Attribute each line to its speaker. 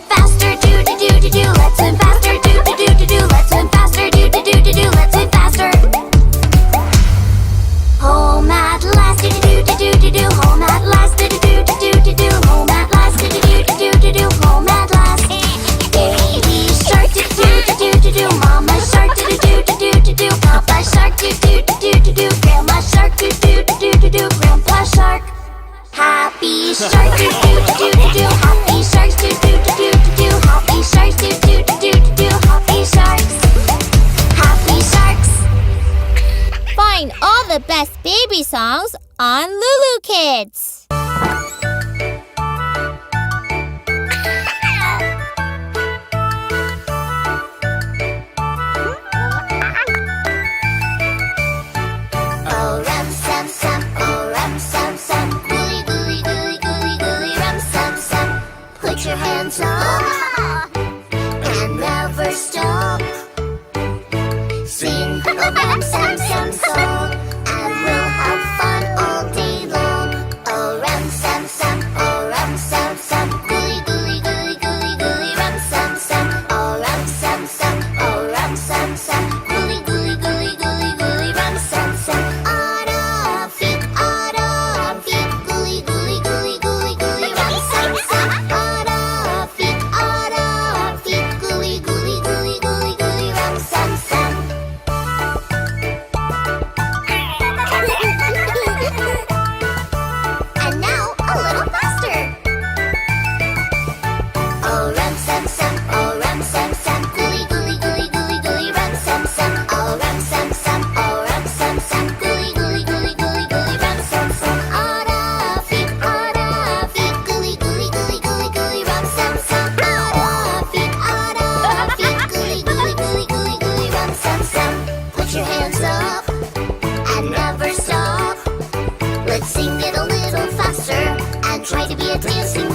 Speaker 1: faster, do do do do do. Let's swim faster, do do do do do. Let's swim faster, do do do do do. Let's swim faster. Home at last, do do do do do do. Home at last, do do do do do do. Home at last, do do do do do do. Home at last. Baby shark, do do do do do. Mama shark, do do do do do. Papa shark, do do do do do. Grandma shark, do do do do do. Grandpa shark. Happy shark, do do do do do. Happy sharks, do do do do do. Happy sharks, do do do do do. Happy sharks. Happy sharks.
Speaker 2: Find all the best baby songs on Lulu Kids.
Speaker 1: Oh rum sam sam, oh rum sam sam. Gooly gooly gooly gooly gooly rum sam sam. Put your hands up and never stop. Sing a rum sam sam song and we'll have fun all day long. Oh rum sam sam, oh rum sam sam. Gooly gooly gooly gooly gooly rum sam sam. Oh rum sam sam, oh rum sam sam. Gooly gooly gooly gooly gooly rum sam sam. Autumn feet, gooly gooly gooly gooly gooly rum sam sam. Autumn feet, gooly gooly gooly gooly gooly rum sam sam. And now a little faster. Oh rum sam sam, oh rum sam sam. Gooly gooly gooly gooly gooly rum sam sam. Oh rum sam sam, oh rum sam sam. Gooly gooly gooly gooly gooly rum sam sam. Autumn feet, gooly gooly gooly gooly gooly rum sam sam. Autumn feet, gooly gooly gooly gooly gooly rum sam sam. Put your hands up and never stop. Let's sing it a little faster and try to be a dancing